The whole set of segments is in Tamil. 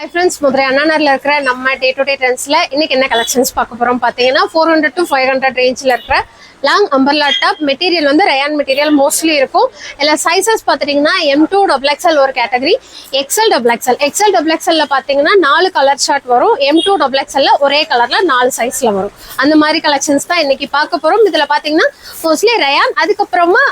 Hi friends, முதல்ல அண்ணாநகர்ல இருக்கிற நம்ம டே டு டே ட்ரெண்ட்ஸ்ல இன்னைக்கு என்ன கலெக்ஷன்ஸ் பார்க்க போறோம் பாத்தீங்கன்னா 400 to 500 ரேஞ்ச்ல இருக்கிற லாங் அம்பர்லா டாப் மெட்டீரியல் வந்து ரயான் மெட்டீரியல் மோஸ்ட்லி இருக்கும். இல்ல சைஸஸ் பாத்தீங்கன்னா M2 XXL ஒரு category, XL XXL. XL XXL பாத்தீங்கன்னா 4 கலர் ஷார்ட் வரும். M2 XXL ஒரே கலர்ல 4 சைஸ்ல வரும். அந்த மாதிரி கலெக்ஷன்ஸ் தான் இன்னைக்கு பார்க்க போறோம். இதுல பாத்தீங்கன்னா மோஸ்ட்லி ரயான், அதுக்கப்புறமா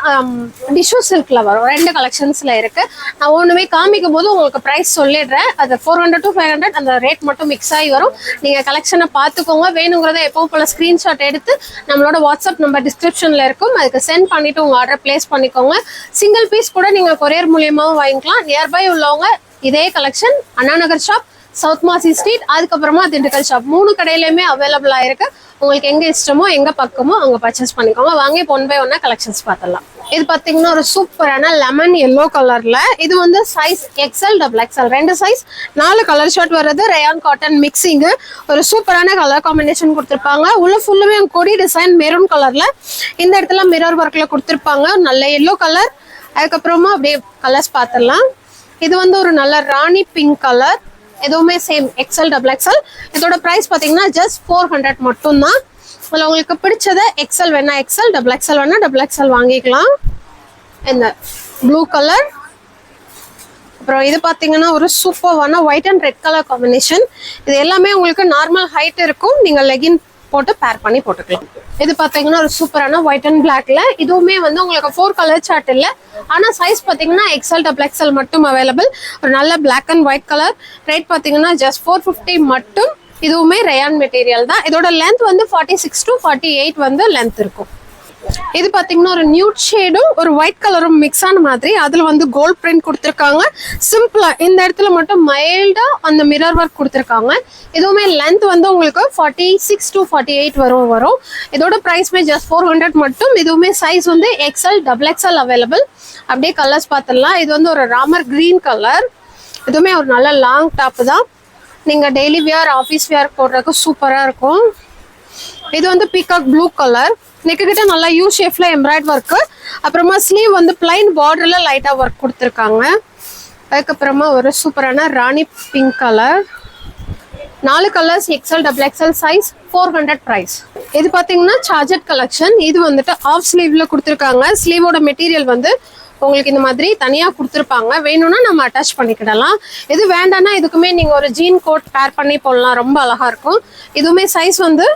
டிஷ்யூ சில்க்ல வரும். ரெண்டு கலெக்ஷன்ஸ்ல இருக்கு. நான் ஒண்ணுமே காமிக்கும் போது உங்களுக்கு பிரைஸ் சொல்லிடுறேன். அது 400 to 500 அந்த ரேட் மட்டும் மிக்ஸ் ஆகி வரும். நீங்க கலெக்ஷனை பார்த்துக்கோங்க. வேணுங்கிறத எப்பவும் போல ஸ்கிரீன்ஷாட் எடுத்து நம்மளோட வாட்ஸ்அப் நம்பர் டிஸ்கிரிப்ஷன்ல இருக்கும், அதுக்கு சென்ட் பண்ணிட்டு உங்க ஆர்டர் பிளேஸ் பண்ணிக்கோங்க. சிங்கிள் பீஸ் கூட நீங்க கொரியர் மூலியமாவும் வாங்கிக்கலாம். நியர்பை உள்ளவங்க இதே கலெக்ஷன் அண்ணாநகர் ஷாப், சவுத் மாசி ஸ்ட்ரீட், அதுக்கப்புறமா திண்டுக்கல் ஷாப் 3 கடையிலுமே அவைலபிளா இருக்கு. உங்களுக்கு எங்க இஷ்டமோ எங்க பக்கமோ அங்க பர்ச்சேஸ் பண்ணிக்கோங்க. வாங்கி ஒன் பை ஒன்னா கலெக்ஷன்ஸ் பார்த்தலாம். இது பாத்தீங்கன்னா ஒரு சூப்பரான லெமன் எல்லோ கலர்ல, இது வந்து சைஸ் XL XXL ரெண்டு சைஸ் 4 கலர் ஷர்ட் வர்றது. ரயான் காட்டன் மிக்சிங், ஒரு சூப்பரான கலர் காம்பினேஷன் கொடுத்துருப்பாங்க. உள்ள ஃபுல்லுமே கொடி டிசைன் மெரூன் கலர்ல, இந்த இடத்துல மிரர் ஒர்க்ல கொடுத்துருப்பாங்க. நல்ல எல்லோ கலர். அதுக்கப்புறமா அப்படியே கலர்ஸ் பார்த்துடலாம். இது வந்து ஒரு நல்ல ராணி பிங்க் கலர், எதுவுமே சேம் XL XXL. இதோட பிரைஸ் பாத்தீங்கன்னா ஜஸ்ட் 400 மட்டும்தான். உங்களுக்கு பிடிச்சத XL வேணா XL, XXL வேணா XXL வாங்கிக்கலாம். இந்த ப்ளூ கலர். அப்புறம் இது பாத்தீங்கன்னா ஒரு சூப்பரான white and red colour combination. இது எல்லாமே உங்களுக்கு நார்மல் ஹைட் இருக்கும். நீங்க லெகின் போட்டு பேர் பண்ணி போட்டுக்கலாம். இது பாத்தீங்கன்னா ஒரு சூப்பரான ஒயிட் அண்ட் பிளாக்ல, இதுவுமே வந்து உங்களுக்கு 4 கலர் சார்ட் இல்ல, ஆனா சைஸ் பாத்தீங்கன்னா XL XXL மட்டும் அவைலபிள். ஒரு நல்ல black and white colour. Rate பாத்தீங்கன்னா ஜஸ்ட் 450 மட்டும். இதுவுமே ரயான் மெட்டீரியல் தான். இதோட லென்த் வந்து 46 to 48 வந்து லென்த் இருக்கும். இது பாத்தீங்கன்னா ஒரு நியூட் ஷேடும் ஒரு ஒயிட் கலரும் மிக்ஸ் ஆன மாதிரி, அதுல வந்து கோல்ட் பிரிண்ட் கொடுத்துருக்காங்க. சிம்பிளா இந்த இடத்துல மட்டும் மைல்டா அந்த மிரர் ஒர்க் கொடுத்துருக்காங்க. இதுவுமே லென்த் வந்து உங்களுக்கு 46 to 48 வரும். இதோட பிரைஸ்மே ஜஸ்ட் 400 மட்டும். இதுவுமே சைஸ் வந்து XL XXL அவைலபிள். அப்படியே கலர்ஸ் பார்த்துடலாம். இது வந்து ஒரு ராமர் கிரீன் கலர். இதுவுமே ஒரு நல்ல லாங் டாப் தான். நீங்க டெய்லி வியர், ஆஃபீஸ் வியர் போடுறதுக்கு சூப்பரா இருக்கும். இது வந்து பீகாக் ப்ளூ கலர். நெக்கு கிட்ட நல்லா யூ ஷேப்ல எம்ப்ராய்ட் ஒர்க். அப்புறமா ஸ்லீவ் வந்து பிளைன் பார்டர்ல லைட்டா ஒர்க் கொடுத்துருக்காங்க. அதுக்கப்புறமா ஒரு சூப்பரான rani pink colour. 4 colours XL XXL size, 400 price. இது பாத்தீங்கன்னா சார்ஜட் கலெக்ஷன். இது வந்துட்டு ஆஃப் ஸ்லீவ்ல கொடுத்துருக்காங்க. ஸ்லீவோட மெட்டீரியல் வந்து உங்களுக்கு இந்த மாதிரி தனியா கொடுத்துருப்பாங்க. வேணும்னா நம்ம அட்டாச் பண்ணிக்கிடலாம். இது வேண்டாம்னா இதுக்குமே நீங்க ஒரு ஜீன் கோட் பேர் பண்ணி போடலாம். ரொம்ப அழகா இருக்கும். இதுவுமே சைஸ் வந்து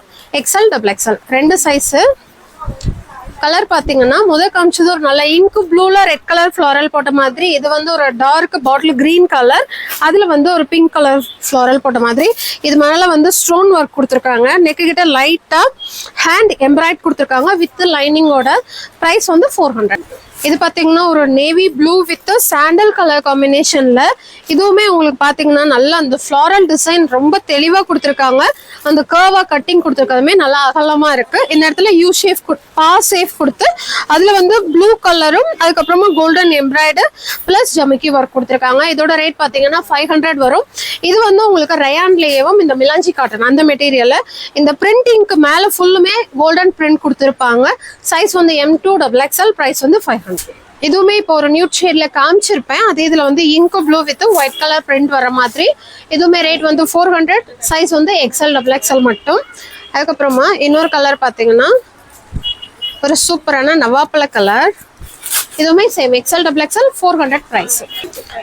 XL XXL ரெண்டு சைஸ். கலர் பாத்தீங்கன்னா முதல் காமிச்சது ஒரு நல்ல இங்கு ப்ளூல ரெட் கலர் ஃப்ளாரல் போட்ட மாதிரி. இது வந்து ஒரு டார்க் பாட்டில் கிரீன் கலர், அதுல வந்து ஒரு பிங்க் கலர் ஃப்ளாரல் போட்ட மாதிரி. இது மேல வந்து ஸ்டோன் ஒர்க் கொடுத்துருக்காங்க. நெக்கு கிட்ட லைட்டா ஹேண்ட் எம்ப்ராய்ட் கொடுத்துருக்காங்க வித் லைனிங்கோட. பிரைஸ் வந்து 400. இது பாத்தீங்கன்னா ஒரு navy blue with sandal colour காம்பினேஷன்ல. இதுவுமே உங்களுக்கு பாத்தீங்கன்னா நல்லா அந்த ஃப்ளாரல் டிசைன் ரொம்ப தெளிவா கொடுத்துருக்காங்க. அந்த கர்வா கட்டிங் கொடுத்துருக்கதுமே நல்லா அகலமா இருக்கு. இந்த இடத்துல யூ ஷேப் பா சேஃப் கொடுத்து அதுல வந்து ப்ளூ கலரும் அதுக்கப்புறமா கோல்டன் எம்ப்ராய்டு பிளஸ் ஜமிக்கி ஒர்க் கொடுத்துருக்காங்க. இதோட ரேட் பாத்தீங்கன்னா 500 வரும். இது வந்து உங்களுக்கு ரயான்லேயும் இந்த மிலாஞ்சி காட்டன் அந்த மெட்டீரியல். இந்த பிரிண்டிங்க்கு மேல ஃபுல்லுமே கோல்டன் பிரிண்ட் கொடுத்துருப்பாங்க. சைஸ் வந்து M2 XXL. பிரைஸ் வந்து 500. இதுவுமே இப்போ ஒரு நியூட் ஷேட்ல காமிச்சிருப்பேன். அதே இதுல வந்து இங்கு blue with white colour print வர மாதிரி. இதுவுமே ரேட் வந்து 400. சைஸ் வந்து XL XXL மட்டும். அதுக்கப்புறமா இன்னொரு கலர் பாத்தீங்கன்னா ஒரு சூப்பரான நவாப்பழ கலர். இதுவுமே சேம் XL XXL 400 பிரைஸ்.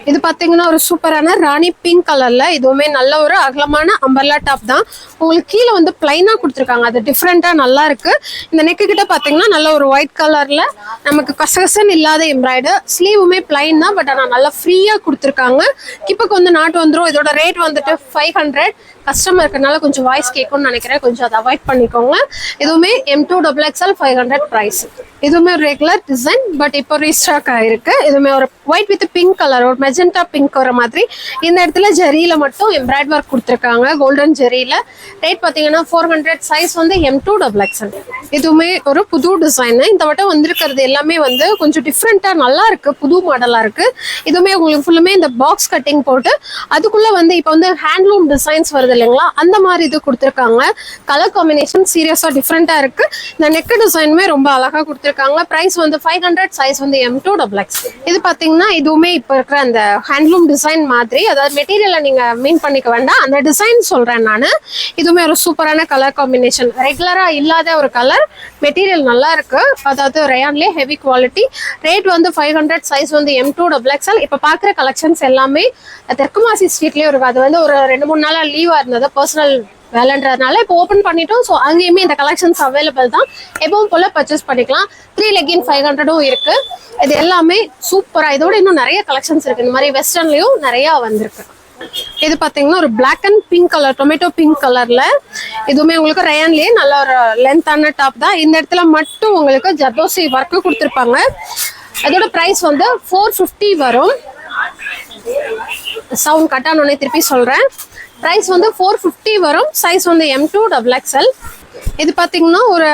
இது பாத்தீங்கன்னா ஒரு சூப்பரான ராணி பிங்க் கலர்ல. இதுவுமே நல்ல ஒரு அகலமான அம்பர்லா டாப் தான். உங்களுக்கு கீழே வந்து பிளைனா கொடுத்துருக்காங்க. அது டிஃப்ரெண்டா நல்லா இருக்கு. இந்த நெக்கு கிட்ட பாத்தீங்கன்னா நல்ல ஒரு ஒயிட் கலர்ல நமக்கு கசகசன் இல்லாத எம்ப்ராய்டு. ஸ்லீவுமே பிளைன் தான், பட் ஆனா நல்லா ஃப்ரீயா கொடுத்துருக்காங்க. கிப்புக்கு வந்து நாட்டு வந்துடும். இதோட ரேட் வந்துட்டு 500. கஸ்டமர் இருக்கனால கொஞ்சம் வாய்ஸ் கேட்கும்னு நினைக்கிறேன், கொஞ்சம் அதை அவாய்ட் பண்ணிக்கோங்க. இதுவுமே M2 XXL 500 பிரைஸ். இதுவுமே ஒரு ரெகுலர் டிசைன், பட் இப்போ ரீஸ்டாக் ஆயிருக்கு. இதுவுமே ஒரு ஒயிட் வித் பிங்க் கலர், ஒரு மெஜெண்டா பிங்க் வர மாதிரி. இந்த இடத்துல ஜெரியில மட்டும் எம்ப்ராய்ட் ஒர்க் கொடுத்துருக்காங்க, கோல்டன் ஜெரியில. ரேட் பாத்தீங்கன்னா 400. சைஸ் வந்து M2 XXL. இதுவுமே ஒரு புது டிசைன். இந்த வட்டம் வந்திருக்கிறது எல்லாமே வந்து கொஞ்சம் டிஃப்ரெண்டா நல்லா இருக்கு, புது மாடலா இருக்கு. இதுவுமே உங்களுக்கு ஃபுல்லுமே இந்த பாக்ஸ் கட்டிங் போட்டு அதுக்குள்ள வந்து இப்போ வந்து ஹேண்ட்லூம் டிசைன்ஸ் வருது இருக்குது இல்லைங்களா, அந்த மாதிரி இது கொடுத்துருக்காங்க. கலர் காம்பினேஷன் சீரியஸா டிஃப்ரெண்டா இருக்கு. இந்த நெக் டிசைனுமே ரொம்ப அழகா கொடுத்துருக்காங்க. பிரைஸ் வந்து 500, சைஸ் வந்து M2XX. இது பாத்தீங்கன்னா இதுவுமே இப்ப இருக்கிற அந்த ஹேண்ட்லூம் டிசைன் மாதிரி, அதாவது மெட்டீரியலை நீங்க மீன் பண்ணிக்க வேண்டாம், அந்த டிசைன் சொல்றேன் நான். இதுவுமே ஒரு சூப்பரான கலர் காம்பினேஷன், ரெகுலரா இல்லாத ஒரு கலர், மெட்டீரியல் நல்லா இருக்கு. அதாவது ரயான்லயே ஹெவி குவாலிட்டி. ரேட் வந்து 500, சைஸ் வந்து M2XX. இப்ப பாக்குற கலெக்ஷன்ஸ் எல்லாமே தெற்குமாசி ஸ்ட்ரீட்லயே இருக்கு. அது வந்து ஒரு 2-3 நாளா லீவா இருந்தது, பர்சனல் வேலைன்றதுனால இப்போ ஓப்பன் பண்ணிட்டோம். ஸோ அங்கேயுமே இந்த கலெக்ஷன்ஸ் அவைலபிள் தான். எப்பவும் போல பர்ச்சேஸ் பண்ணிக்கலாம். 3 லெகின் 500 இருக்கு. இது எல்லாமே சூப்பரா. இதோட இன்னும் நிறைய கலெக்ஷன்ஸ் இருக்கு. இந்த மாதிரி வெஸ்டர்ன்லயும் நிறைய வந்திருக்கு. இது பாத்தீங்கன்னா ஒரு black and pink colour, tomato pink கலர்ல, இதுவுமே உங்களுக்கு ரயான்லயே நல்ல ஒரு லென்த்தான டாப் தான். இந்த இடத்துல மட்டும் உங்களுக்கு ஜர்தோசி ஒர்க்கு கொடுத்துருப்பாங்க. அதோட பிரைஸ் வந்து 450 வரும். சவுண்ட் கட் ஆனோடனே திருப்பி சொல்றேன். பிரைஸ் வந்து 450 வரும். சைஸ் வந்து M2XX. இது பாத்தீங்கன்னா ஒரு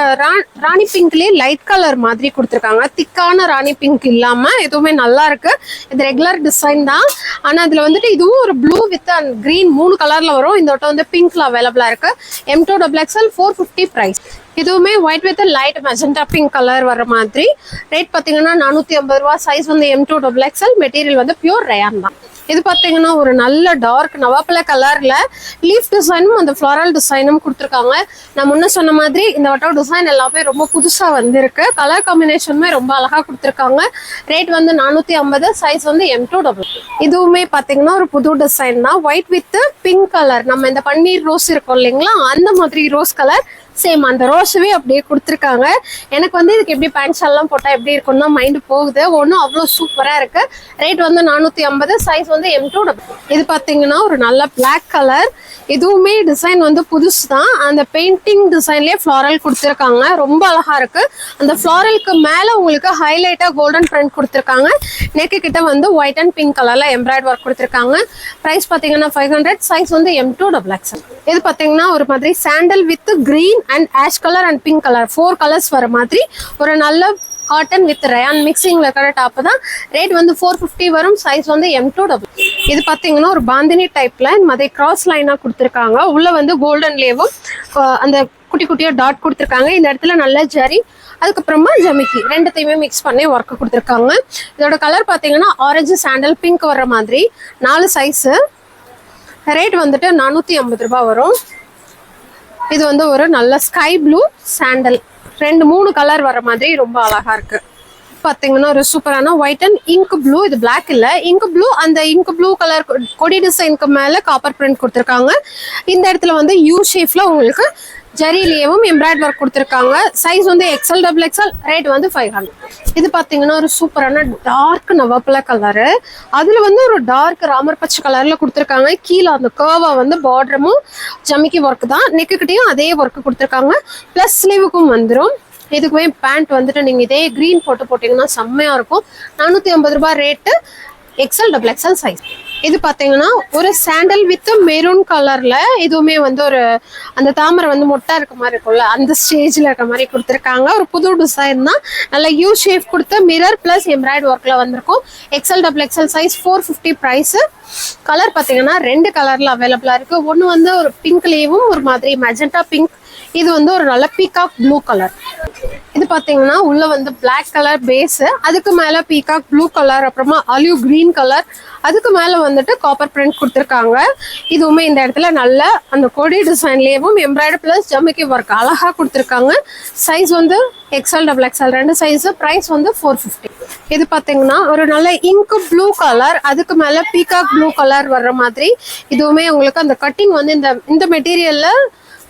ராணி பிங்க்லயே லைட் கலர் மாதிரி கொடுத்துருக்காங்க. திக்கான ராணி பிங்க் இல்லாம எதுவுமே நல்லா இருக்கு. இது ரெகுலர் டிசைன் தான். ஆனா இதுல வந்துட்டு இதுவும் ஒரு ப்ளூ வித் அண்ட் கிரீன் 3 கலர்ல வரும். இந்த வட்டம் வந்து பிங்க்ல அவைலபிளா இருக்கு. M2XX 450 price. இதுவுமே white with light magenta pink colour வர மாதிரி. ரேட் பாத்தீங்கன்னா 450 ரூபா. சைஸ் வந்து M2XX. மெட்டீரியல் வந்து பியூர் ரயான் தான். இது பாத்தீங்கன்னா ஒரு நல்ல டார்க் நவாப்பழ கலர்ல லீஃப் டிசைனும் அந்த ஃப்ளாரல் டிசைனும் கொடுத்துருக்காங்க. நான் முன்ன சொன்ன மாதிரி இந்த வட்டம் டிசைன் எல்லாமே ரொம்ப புதுசா வந்திருக்கு. கலர் காம்பினேஷனுமே ரொம்ப அழகா கொடுத்துருக்காங்க. ரேட் வந்து 450, சைஸ் வந்து M2XX. இதுவுமே பாத்தீங்கன்னா ஒரு புது டிசைன் தான். ஒயிட் வித் பிங்க் கலர், நம்ம இந்த பன்னீர் ரோஸ் இருக்கும் இல்லைங்களா, அந்த மாதிரி ரோஸ் கலர். சேம் அந்த ரோஸவே அப்படியே கொடுத்துருக்காங்க. எனக்கு வந்து இதுக்கு எப்படி பேண்ட் ஷால்லாம் போட்டால் எப்படி இருக்குன்னு தான் மைண்டு போகுது. ஒன்றும் அவ்வளோ சூப்பராக இருக்கு. ரேட் வந்து 450, சைஸ் வந்து M2XX. இது பார்த்தீங்கன்னா ஒரு நல்ல பிளாக் கலர். இதுவுமே டிசைன் வந்து புதுசு தான். அந்த பெயிண்டிங் டிசைன்லேயே ஃப்ளாரல் கொடுத்துருக்காங்க. ரொம்ப அழகா இருக்கு. அந்த ஃப்ளாரலுக்கு மேலே உங்களுக்கு ஹைலைட்டாக கோல்டன் பிரிண்ட் கொடுத்துருக்காங்க. நெக்கு கிட்ட வந்து ஒயிட் அண்ட் பிங்க் கலர்ல எம்ப்ராய்டரி ஒர்க் கொடுத்துருக்காங்க. ப்ரைஸ் பார்த்தீங்கன்னா 500, சைஸ் வந்து M2XX. இது பார்த்தீங்கன்னா ஒரு மாதிரி sandal with green and ash colour and pink colour 4 colours வர மாதிரி ஒரு நல்ல காட்டன் வித் ரயான் மிக்சிங்ல இருக்கிற டாப் தான். ரேட் வந்து 450 வரும். சைஸ் வந்து M2XX. இது பாத்தீங்கன்னா ஒரு பாந்தினி டைப்ல இந்த மாதிரி கிராஸ் லைனா கொடுத்துருக்காங்க. உள்ள வந்து கோல்டன்லேயும் அந்த குட்டி குட்டியா டாட் கொடுத்துருக்காங்க. இந்த இடத்துல நல்ல ஜரி, அதுக்கப்புறமா ஜமிக்கி ரெண்டுத்தையுமே மிக்ஸ் பண்ணி ஒர்க் கொடுத்துருக்காங்க. இதோட கலர் பாத்தீங்கன்னா ஆரஞ்சு சாண்டல் பிங்க் வர்ற மாதிரி 4 சைஸ். ரேட் வந்துட்டு 450 ரூபாய் வரும். இது வந்து ஒரு நல்ல ஸ்கை ப்ளூ சாண்டல் 2-3 கலர் வர மாதிரி ரொம்ப அழகா இருக்கு. பாத்தீங்கன்னா ஒரு சூப்பரான ஒயிட் அண்ட் இங்க் ப்ளூ. இது பிளாக் இல்ல, இங்க் ப்ளூ. அந்த இங்க் ப்ளூ கலர் கொடி டிசைனுக்கு மேல காப்பர் பிரிண்ட் கொடுத்துருக்காங்க. இந்த இடத்துல வந்து யூ ஷேப்ல உங்களுக்கு ஜரிலேயும் எம்ப்ராய்டரி ஒர்க் கொடுத்துருக்காங்க. சைஸ் வந்து XL/XL. ரேட் வந்து 500. இது பாத்தீங்கன்னா ஒரு சூப்பரான டார்க் நவாப்பழ கலரு. அதுல வந்து ஒரு டார்க் ராமர் பச்சை கலர்ல கொடுத்துருக்காங்க. கீழே அந்த கர்வா வந்து பார்டரும் ஜமிக்கி ஒர்க் தான். நெக்குக்கிட்டையும் அதே ஒர்க் கொடுத்துருக்காங்க. பிளஸ் ஸ்லீவுக்கும் வந்துடும். இதுக்குமே பேண்ட் வந்துட்டு நீங்க இதே கிரீன் போட்டீங்கன்னா செம்மையா இருக்கும். 450 ரூபாய் ரேட்டு. XL/XL size. இது பாத்தீங்கன்னா ஒரு சாண்டல் வித் மெரூன் கலர்ல, இதுவுமே வந்து ஒரு அந்த தாமரை வந்து மொட்டா இருக்க மாதிரி இருக்கும்ல, அந்த ஸ்டேஜ்ல இருக்க மாதிரி கொடுத்துருக்காங்க. ஒரு புது டிசைன் தான். நல்ல யூ ஷேப் கொடுத்து மிரர் பிளஸ் எம்ப்ராய்டரி ஒர்க்ல வந்திருக்கும். XL/XL size 450 price. கலர் பாத்தீங்கன்னா 2 கலர்ல அவைலபிளா இருக்கு. ஒன்னு வந்து ஒரு பிங்க்லேயும் ஒரு மாதிரி மெஜெண்டா பிங்க். இது வந்து ஒரு நல்ல பீகாக் ப்ளூ கலர். இது பாத்தீங்கன்னா உள்ள வந்து பிளாக் கலர் பேஸ், அதுக்கு மேல பீகாக் ப்ளூ கலர், அப்புறமா ஆலிவ் கிரீன் கலர், அதுக்கு மேல வந்துட்டு காப்பர் பிரிண்ட் கொடுத்துருக்காங்க. இதுவுமே இந்த இடத்துல நல்ல அந்த கொடி டிசைன்லயும் எம்ப்ராய்டரி பிளஸ் ஜமிக்கி ஒர்க் அழகா கொடுத்துருக்காங்க. சைஸ் வந்து XL/XL 2 சைஸ். பிரைஸ் வந்து 450. இது பாத்தீங்கன்னா ஒரு நல்ல இங்க் ப்ளூ கலர், அதுக்கு மேல பீகாக் ப்ளூ கலர் வர்ற மாதிரி. இதுவுமே உங்களுக்கு அந்த கட்டிங் வந்து இந்த மெட்டீரியல்ல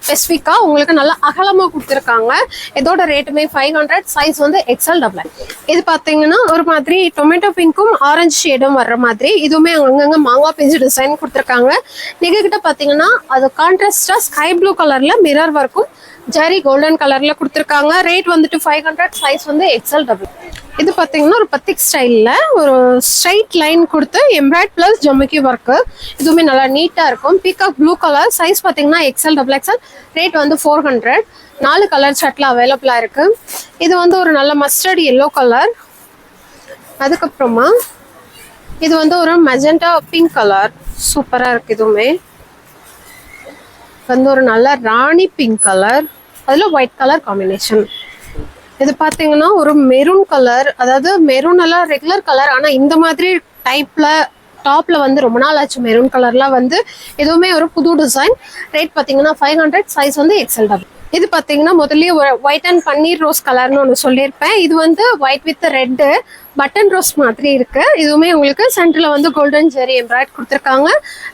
ஸ்பெசிஃபிக்கா உங்களுக்கு நல்லா அகலமா கொடுத்துருக்காங்க. இதோட ரேட்டுமே 500. சைஸ் வந்து XL/XL. இது பாத்தீங்கன்னா ஒரு மாதிரி டொமேட்டோ பிங்க்கும் ஆரஞ்சு ஷேடும் வர்ற மாதிரி. இதுவுமே அங்கங்க மாங்காய் பிஞ்சு டிசைன் கொடுத்துருக்காங்க. நீங்க கிட்ட பாத்தீங்கன்னா அது கான்ட்ராஸ்டா ஸ்கை ப்ளூ கலர்ல மிரர் ஒர்க்கும் ஜரி கோல்டன் கலர்ல கொடுத்துருக்காங்க. ரேட் வந்துட்டு 500. சைஸ் வந்து XL/XL. இது பாத்தீங்கன்னா ஒரு பத்திக் ஸ்டைல்ல ஒரு ஸ்ட்ரைட் லைன் கொடுத்து எம்ப்ராய்டரி பிளஸ் ஜமிக்கி ஒர்க். இதுவுமே நல்லா நீட்டா இருக்கும். Peacock blue colour. சைஸ் பாத்தீங்கன்னா XL/XL. ரேட் வந்து 400. 4 கலர் ஷர்ட்ல அவைலபிளா இருக்கு. இது வந்து ஒரு நல்ல மஸ்டர்ட் எல்லோ கலர். அதுக்கப்புறமா இது வந்து ஒரு மெஜெண்டா பிங்க் கலர். சூப்பரா இருக்கு. இதுவுமே வந்து ஒரு நல்ல ராணி பிங்க் கலர், அதில் ஒயிட் கலர் காம்பினேஷன். இது பார்த்தீங்கன்னா ஒரு மெரூன் கலர், அதாவது மெரூன் எல்லாம் ரெகுலர் கலர், ஆனால் இந்த மாதிரி டைப்பில் டாப்பில் வந்து ரொம்ப நாள் ஆச்சு. மெரூன் கலர்லாம் வந்து எதுவுமே ஒரு புது டிசைன். ரேட் பார்த்தீங்கன்னா 500, சைஸ் வந்து எக்ஸல் டபுள். இது பார்த்தீங்கன்னா முதல்ல ஒரு ஒயிட் அண்ட் பன்னீர் ரோஸ் கலர்னு ஒன்று சொல்லியிருப்பேன். இது வந்து white with red button rose மாதிரி இருக்கு. இதுவுமே உங்களுக்கு சென்டரில் வந்து கோல்டன் ஜெரி எம்ப்ராய்ட் கொடுத்துருக்காங்க.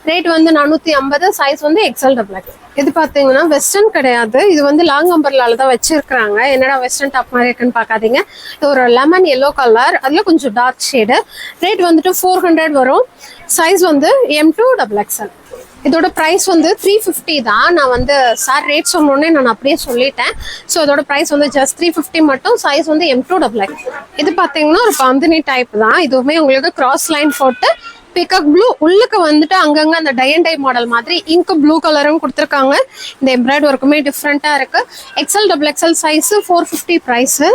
ரேட் வந்து 450, சைஸ் வந்து எக்ஸல் டபுள். இது பார்த்தீங்கன்னா வெஸ்டர்ன் கிடையாது, இது வந்து லாங் அம்பர்லால தான் வச்சிருக்காங்க. என்னடா வெஸ்டர்ன் டாப் மாதிரி இருக்குன்னு பார்க்காதீங்க. இது ஒரு லெமன் எல்லோ கலர், அதில் கொஞ்சம் டார்க் ஷேடு. ரேட் வந்துட்டு 400 வரும். சைஸ் வந்து M2 XXL. இதோட ப்ரைஸ் வந்து 350 தான். நான் வந்து சார் ரேட் சொன்னோடனே நான் அப்படியே சொல்லிட்டேன். ஸோ இதோட ப்ரைஸ் வந்து ஜஸ்ட் 350 மட்டும். சைஸ் வந்து M2 XXL. இது பார்த்தீங்கன்னா ஒரு பாந்தினி டைப் தான். இதுவுமே உங்களுக்கு கிராஸ் லைன் போட்டு பிகாக் ப்ளூ உள்ளுக்கு வந்துட்டு அங்கங்கே அந்த டை அண்ட் டை மாடல் மாதிரி இங்க் ப்ளூ கலரும் கொடுத்துருக்காங்க. இந்த எம்ப்ராய்டரி ஒர்க்குமே டிஃப்ரெண்ட்டாக இருக்குது. XL XXL size 450 price.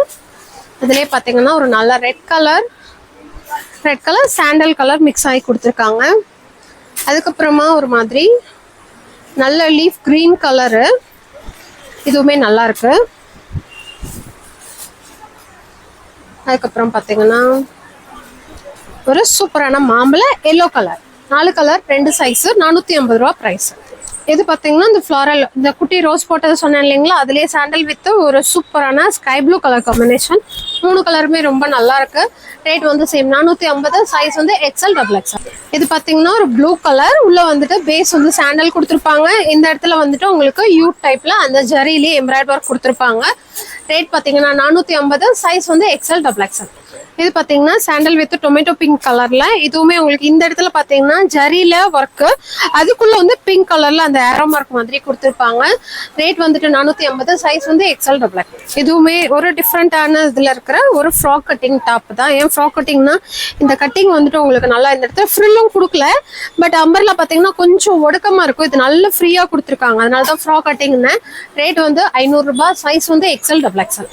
இதுலேயே பார்த்தீங்கன்னா ஒரு நல்ல red colour sandal colour mix ஆகி கொடுத்துருக்காங்க. அதுக்கப்புறமா ஒரு மாதிரி நல்ல லீஃப் கிரீன் கலரு, இதுவுமே நல்லா இருக்கு. அதுக்கப்புறம் பார்த்தீங்கன்னா ஒரு சூப்பரான மாம்பழ எல்லோ கலர், 4 கலர் 2 சைஸு, 450 ரூபா ப்ரைஸ். இது பார்த்தீங்கன்னா இந்த ஃப்ளாரல், இந்த குட்டி ரோஸ் போட்டது சொன்னேன் இல்லைங்களா, அதுலேயே சாண்டல் வித் ஒரு சூப்பரான ஸ்கை ப்ளூ கலர் காம்பினேஷன். 3 கலருமே ரொம்ப நல்லா இருக்கு. ரேட் வந்து சேம் 450, சைஸ் வந்து XL XXL. இது பார்த்தீங்கன்னா ஒரு ப்ளூ கலர், உள்ள வந்துட்டு பேஸ் வந்து சாண்டல் கொடுத்துருப்பாங்க. இந்த இடத்துல வந்துட்டு உங்களுக்கு யூ டைப்ல அந்த ஜரியிலேயே எம்ப்ராய்டரி ஒர்க் கொடுத்துருப்பாங்க. ரேட் பார்த்தீங்கன்னா 450, சைஸ் வந்து XL XXL. இது பார்த்தீங்கன்னா சாண்டல் வித் டொமேட்டோ பிங்க் கலர்ல, இதுவுமே உங்களுக்கு இந்த இடத்துல பார்த்தீங்கன்னா ஜரியில ஒர்க்கு, அதுக்குள்ள வந்து பிங்க் கலர்ல அந்த ஏரோ மார்க் மாதிரி கொடுத்துருப்பாங்க. ரேட் வந்துட்டு 450, சைஸ் வந்து XL XXL. இதுவுமே ஒரு டிஃப்ரெண்டான இதுல இருக்கிற ஒரு ஃப்ராக் கட்டிங் டாப் தான். ஏன் ஃப்ராக் கட்டிங்னா இந்த கட்டிங் வந்துட்டு உங்களுக்கு நல்லா இந்த இடத்துல ஃப்ரில்லும் கொடுக்கல, பட் அம்பர்ல பார்த்தீங்கன்னா கொஞ்சம் ஒடுக்கமா இருக்கும். இது நல்ல ஃப்ரீயா கொடுத்துருக்காங்க, அதனால தான் ஃப்ராக் கட்டிங்னு. ரேட் வந்து 500 ரூபாய், சைஸ் வந்து XL XXL.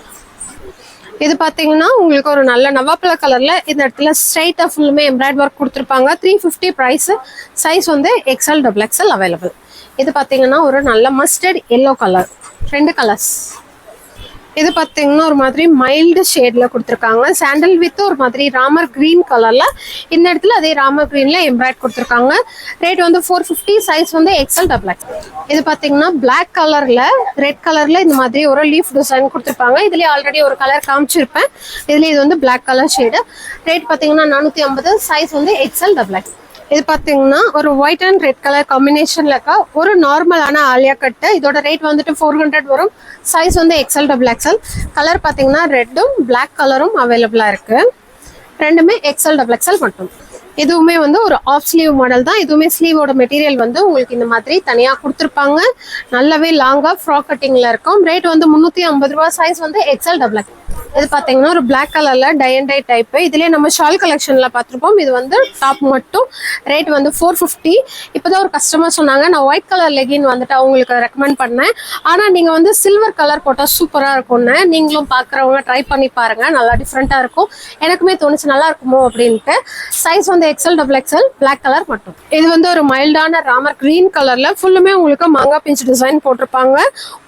இது பார்த்தீங்கன்னா உங்களுக்கு ஒரு நல்ல நவாப்பழ கலர்ல இந்த இடத்துல ஸ்ட்ரைட்டா ஃபுல்லுமே எம்ப்ராய்டரி ஒர்க் கொடுத்துருப்பாங்க. 350 ப்ரைஸ். சைஸ் வந்து XL XXL அவைலபிள். இது பார்த்தீங்கன்னா ஒரு நல்ல மஸ்டர்ட் எல்லோ கலர், 2 கலர்ஸ். இது பார்த்தீங்கன்னா ஒரு மாதிரி மைல்டு ஷேட்ல கொடுத்துருக்காங்க. சாண்டல் வித் ஒரு மாதிரி ராமர் கிரீன் கலர்ல, இந்த இடத்துல அதே ராமர் கிரீன்ல எம்ப்ராய்டரி கொடுத்துருக்காங்க. ரேட் வந்து 450, சைஸ் வந்து XL XXL. இது பார்த்தீங்கன்னா பிளாக் கலர்ல ரெட் கலர்ல இந்த மாதிரி ஒரு லீஃப் டிசைன் கொடுத்துருப்பாங்க. இதுலயே ஆல்ரெடி ஒரு கலர் காமிச்சிருப்பேன். இதுல இது வந்து பிளாக் கலர் ஷேடு. ரேட் பார்த்தீங்கன்னா 450, சைஸ் வந்து XL XXL. இது பார்த்தீங்கன்னா ஒரு ஒயிட் அண்ட் ரெட் கலர் காம்பினேஷன்ல இருக்க ஒரு நார்மலான ஆலியா கட்டு. இதோட ரேட் வந்துட்டு 400 வரும். சைஸ் வந்து XL XXL. கலர் பார்த்தீங்கன்னா ரெட்டும் பிளாக் கலரும் அவைலபிளா இருக்கு. ரெண்டுமே XL XXL மட்டும். இதுவுமே வந்து ஒரு ஆஃப் ஸ்லீவ் மாடல் தான். இதுவுமே ஸ்லீவோட மெட்டீரியல் வந்து உங்களுக்கு இந்த மாதிரி தனியா கொடுத்துருப்பாங்க. நல்லாவே லாங்கா ஃப்ராக் கட்டிங்ல இருக்கும். ரேட் வந்து 350 ரூபாய். சைஸ் வந்து XL XXL. இது பார்த்தீங்கன்னா ஒரு பிளாக் கலர்ல டை அண்ட் டை டைப். இதுலேயே நம்ம ஷால் கலெக்ஷன்ல பார்த்துருப்போம். இது வந்து டாப் மட்டும். ரேட் வந்து 450. இப்போதான் ஒரு கஸ்டமர் சொன்னாங்க, நான் ஒயிட் கலர் லெகின் வந்துட்டு அவங்களுக்கு ரெக்கமெண்ட் பண்ணேன், ஆனால் நீங்கள் வந்து சில்வர் கலர் போட்டால் சூப்பராக இருக்கும்னு. நீங்களும் பார்க்குறவங்க ட்ரை பண்ணி பாருங்க, நல்லா டிஃப்ரெண்ட்டாக இருக்கும். எனக்குமே தோணுச்சு நல்லா இருக்குமோ அப்படின்ட்டு. சைஸ் வந்து XL XXL. பிளாக் கலர் மட்டும். இது வந்து ஒரு மைல்டான ராமர் கிரீன் கலர்ல ஃபுல்லுமே உங்களுக்கு மாங்கா பிஞ்ச் டிசைன் போட்டிருப்பாங்க.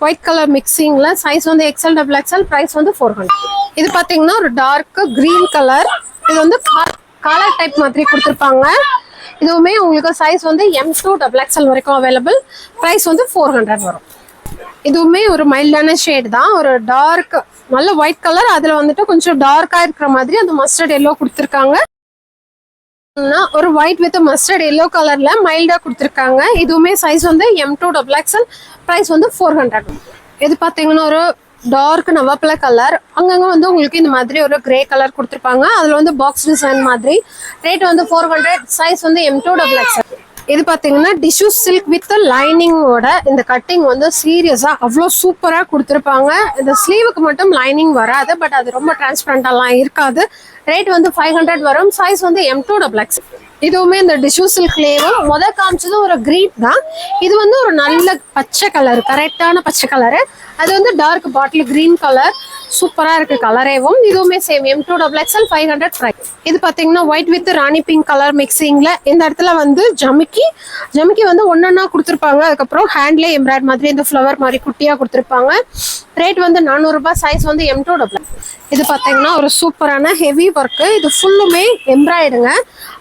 ஒயிட் கலர் மிக்சிங்ல. சைஸ் வந்து XL XXL. பிரைஸ் வந்து 400. இது பாத்தீங்கன்னா ஒரு டார்க் கிரீன் கலர். இது வந்து காலர் டைப் மாதிரி கொடுத்துருப்பாங்க. இதுவுமே உங்களுக்கு சைஸ் வந்து M2 XXL வரைக்கும் அவைலபிள். பிரைஸ் வந்து 400 வரும். இதுவுமே ஒரு மைல்டான ஷேட் தான். ஒரு டார்க் நல்ல ஒயிட் கலர், அதுல வந்துட்டு கொஞ்சம் டார்க்கா இருக்கிற மாதிரி அந்த மஸ்டர்ட் எல்லோ கொடுத்துருக்காங்க. ஒரு ஒயிட் வித் மஸ்டர்ட் எல்லோ கலர்ல மைல்டா கொடுத்துருக்காங்க. இதுவுமே சைஸ் வந்து M2 XXL. பிரைஸ் வந்து 400. இது பாத்தீங்கன்னா ஒரு டார்க் நவாப்பழ கலர். அங்கங்க வந்து உங்களுக்கு இந்த மாதிரி ஒரு கிரே கலர் கொடுத்துருப்பாங்க. அதுல வந்து பாக்ஸ் டிசைன் மாதிரி. ரேட் வந்து 400. சைஸ் வந்து M2 XXL. இது பாத்தீங்கன்னா டிஷ்யூ சில்க் வித் லைனிங்கோட இந்த கட்டிங் வந்து சீரியஸா அவ்வளோ சூப்பரா கொடுத்துருப்பாங்க. இந்த ஸ்லீவுக்கு மட்டும் லைனிங் வராது, பட் அது ரொம்ப டிரான்ஸ்பரண்டாலாம் இருக்காது. ரேட் வந்து 500 வரும். சைஸ் வந்து M2 XXL. இதுவுமே இந்த டிஷ்யூ சில்க்லேயும் முதல் காமிச்சது ஒரு கிரீன் தான். இது வந்து ஒரு நல்ல பச்சை கலர், கரெக்டான பச்சை கலரு. அது வந்து டார்க் பாட்டில் கிரீன் கலர். சூப்பரா இருக்கு கலரேவும். இதுவுமே சேம் M2XXL 500 பிரைஸ். இது பாத்தீங்கன்னா white with rani pink colour மிக்சிங்ல இந்த இடத்துல வந்து ஜமிக்கி வந்து ஒன்னொன்னா கொடுத்துருப்பாங்க. அதுக்கப்புறம் ஹேண்ட்ல எம்ப்ராய்ட் மாதிரி இந்த ஃப்ளவர் மாதிரி குட்டியா கொடுத்துருப்பாங்க. ரேட் வந்து 400 ரூபாய். சைஸ் வந்து M2XXL. இது பாத்தீங்கன்னா ஒரு சூப்பரான ஹெவி ஒர்க்கு. இது ஃபுல்லுமே எம்ப்ராய்டுங்க.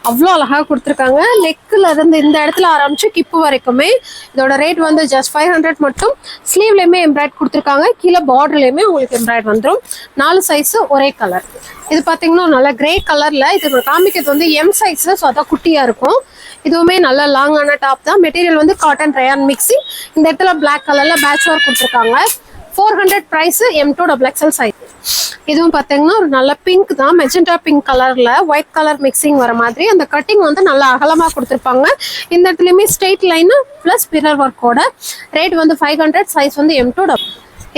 அவ்வளோ அழகாக கொடுத்துருக்காங்க. நெக்கில் இருந்து இந்த இடத்துல ஆரம்பிச்சு கிப்பு வரைக்குமே. இதோட ரேட் வந்து ஜஸ்ட் 500 மட்டும். ஸ்லீவ்லேயுமே எம்ப்ராய்ட் கொடுத்துருக்காங்க. கீழே பார்டர்லேயுமே உங்களுக்கு எம்ப்ராய்ட் வந்துடும். 4 சைஸு ஒரே கலர். இது பார்த்தீங்கன்னா நல்ல கிரே கலரில் இது காமிக்கிறது வந்து M சைஸு. ஸோ அதான் குட்டியாக இருக்கும். இதுவுமே நல்ல லாங்கான டாப் தான். மெட்டீரியல் வந்து காட்டன் ரயான் மிக்சிங். இந்த இடத்துல பிளாக் கலரில் பேட்ச் ஒர்க் கொடுத்துருக்காங்க. 400 பிரைஸ். M2XXL size. இதுவும் பார்த்தீங்கன்னா ஒரு நல்ல பிங்க் தான். மெஜெண்டா பிங்க் கலர்ல ஒயிட் கலர் மிக்சிங் வர மாதிரி அந்த கட்டிங் வந்து நல்லா அகலமாக கொடுத்துருப்பாங்க. இந்த இடத்துலையுமே ஸ்ட்ரெயிட் லைனு ப்ளஸ் மிரர் ஒர்க்கோட. ரேட் வந்து 500. சைஸ் வந்து M2XXL.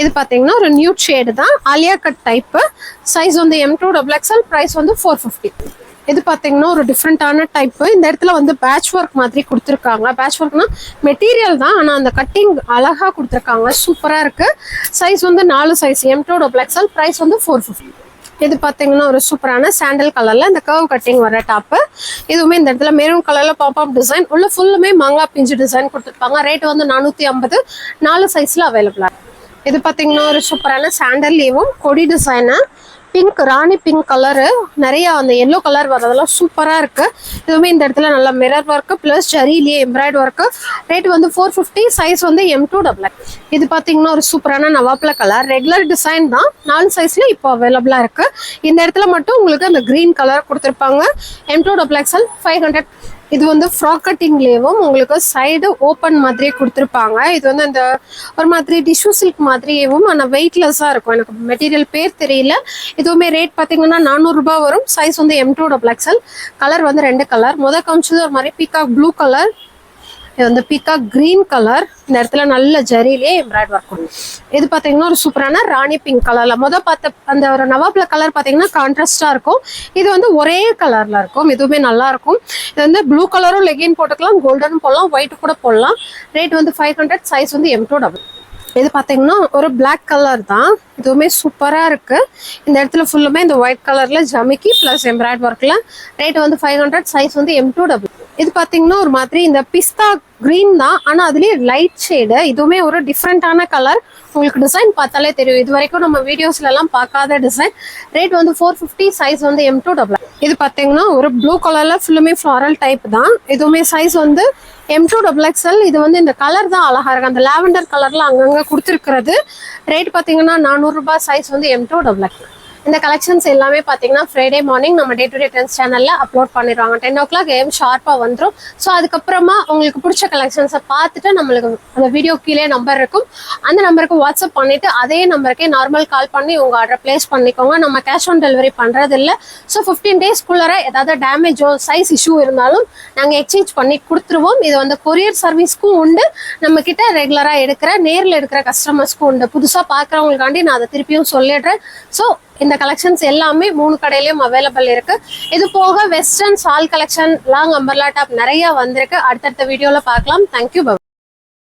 இது பார்த்தீங்கன்னா ஒரு நியூட் ஷேடு தான். Alia cut type. சைஸ் வந்து M2XXL. ப்ரைஸ் வந்து 450. இது பார்த்தீங்கன்னா ஒரு டிஃப்ரெண்டான டைப்பு. இந்த இடத்துல வந்து பேட்ச் ஒர்க் மாதிரி கொடுத்துருக்காங்க. பேட்ச் ஒர்க்னா மெட்டீரியல் தான், ஆனால் அந்த கட்டிங் அழகாக கொடுத்துருக்காங்க. சூப்பராக இருக்கு. சைஸ் வந்து 4 சைஸ். M2XXL. ப்ரைஸ் வந்து 450. இது பார்த்தீங்கன்னா ஒரு சூப்பரான சாண்டல் கலர்ல இந்த கர்வ் கட்டிங் வர டாப்பு. இதுவுமே இந்த இடத்துல மெரூன் கலர்ல பாப்அப் டிசைன் உள்ள ஃபுல்லுமே மாங்கா பிஞ்சு டிசைன் கொடுத்துருப்பாங்க. ரேட் வந்து 450. 4 சைஸ்ல அவைலபிளா. இது பார்த்தீங்கன்னா ஒரு சூப்பரான சாண்டல்லேயும் கொடி டிசைனு. பிங்க் ராணி பிங்க் கலரு. நிறைய அந்த எல்லோ கலர் வரதெல்லாம் சூப்பராக இருக்கு. இதுவுமே இந்த இடத்துல நல்ல மிரர் ஒர்க்கு ப்ளஸ் ஜரியிலேயே எம்ப்ராய்டு ஒர்க்கு. ரேட் வந்து 450. சைஸ் வந்து M2XXL. இது பார்த்தீங்கன்னா ஒரு சூப்பரான நவாப்ல கலர். ரெகுலர் டிசைன் தான். 4 சைஸ்ல இப்போ அவைலபிளாக இருக்கு. இந்த இடத்துல மட்டும் உங்களுக்கு அந்த கிரீன் கலர் கொடுத்துருப்பாங்க. M2XXL 500. இது வந்து ஃப்ராக் கட்டிங்லேயும் உங்களுக்கு சைடு ஓப்பன் மாதிரியே கொடுத்துருப்பாங்க. இது வந்து அந்த ஒரு மாதிரி டிஷ்யூ சில்க் மாதிரியும் ஆனால் வெயிட்லெஸ்ஸாக இருக்கும். எனக்கு மெட்டீரியல் பேர் தெரியல. இதுவுமே ரேட் பார்த்தீங்கன்னா 400 ரூபாய் வரும். சைஸ் வந்து M2XXL. கலர் வந்து 2 கலர். முதல் காமிச்சது ஒரு மாதிரி பீகாக் ப்ளூ கலர். இது வந்து பீகாக் கிரீன் கலர். இந்த இடத்துல நல்ல ஜரியிலே எம்ப்ராய்ட் ஒர்க் பண்ணும். இது பார்த்தீங்கன்னா ஒரு சூப்பரான ராணி பிங்க் கலர்ல. பார்த்த அந்த ஒரு நவாப்ல கலர் பார்த்தீங்கன்னா கான்ட்ராஸ்டா இருக்கும். இது வந்து ஒரே கலர்ல இருக்கும். இதுவுமே நல்லா இருக்கும். இது வந்து ப்ளூ கலரும் லெகின் போட்டுக்கலாம், கோல்டனும் போடலாம், ஒயிட் கூட போடலாம். ரேட் வந்து 500. சைஸ் வந்து M2XXL. இது பார்த்தீங்கன்னா ஒரு பிளாக் கலர் தான். இதுவுமே சூப்பராக இருக்கு. இந்த இடத்துல ஃபுல்லுமே இந்த ஒயிட் கலர்ல ஜமிக்கி பிளஸ் எம்ப்ராய்ட் ஒர்க்ல. ரேட் வந்து 500. சைஸ் வந்து M2XXL. இது பார்த்தீங்கன்னா ஒரு மாதிரி இந்த பிஸ்தா கிரீன் தான், ஆனால் அதுலேயே லைட் ஷேடு. இதுவுமே ஒரு டிஃப்ரெண்டான கலர். உங்களுக்கு டிசைன் பார்த்தாலே தெரியும். இது வரைக்கும் நம்ம வீடியோஸ்லாம் பார்க்காத டிசைன். ரேட் வந்து 450. சைஸ் வந்து M2XXL. இது பார்த்தீங்கன்னா ஒரு ப்ளூ கலர்ல ஃபுல்லுமே ஃப்ளாரல் டைப் தான். இதுவுமே சைஸ் வந்து M2XXL. இது வந்து இந்த கலர் தான் அழகா இருக்கு. அந்த லாவெண்டர் கலர்ல அங்கங்க கொடுத்துருக்கிறது. ரேட் பார்த்தீங்கன்னா 400 ரூபாய். சைஸ் வந்து M2XXL. இந்த கலெக்ஷன்ஸ் எல்லாமே பார்த்தீங்கன்னா ஃப்ரைடே மார்னிங் நம்ம டே டு டே ட்ரெண்ட்ஸ் சேனலில் அப்லோட் பண்ணிடுவாங்க. 10 o'clock AM ஷார்ப்பாக வந்துடும். ஸோ அதுக்கப்புறமா உங்களுக்கு பிடிச்ச கலெக்ஷன்ஸை பார்த்துட்டு நம்மளுக்கு அந்த வீடியோ கீழே நம்பர் இருக்கும். அந்த நம்பருக்கு வாட்ஸ்அப் பண்ணிவிட்டு அதே நம்பருக்கே நார்மல் கால் பண்ணி உங்கள் ஆர்டர் ப்ளேஸ் பண்ணிக்கோங்க. நம்ம கேஷ் ஆன் டெலிவரி பண்ணுறது இல்லை. ஸோ 15 டேஸ்க்குள்ளே ஏதாவது டேமேஜோ சைஸ் இஷ்யூ இருந்தாலும் நாங்கள் எக்ஸ்சேஞ்ச் பண்ணி கொடுத்துருவோம். இது வந்து கொரியர் சர்வீஸ்க்கும் உண்டு. நம்மக்கிட்ட ரெகுலராக நேரில் எடுக்கிற கஸ்டமர்ஸ்க்கும் உண்டு. புதுசாக பார்க்குறவங்களுக்காண்டி நான் அதை திருப்பியும் சொல்லிடுறேன். ஸோ இந்த கலெக்ஷன்ஸ் எல்லாமே 3 கடையிலயும் அவைலபிள் இருக்கு. இது போக வெஸ்டர்ன் சால் கலெக்ஷன், லாங் அம்பர்லா டாப் நிறைய வந்திருக்கு. அடுத்தடுத்த வீடியோல பார்க்கலாம். தேங்க்யூ.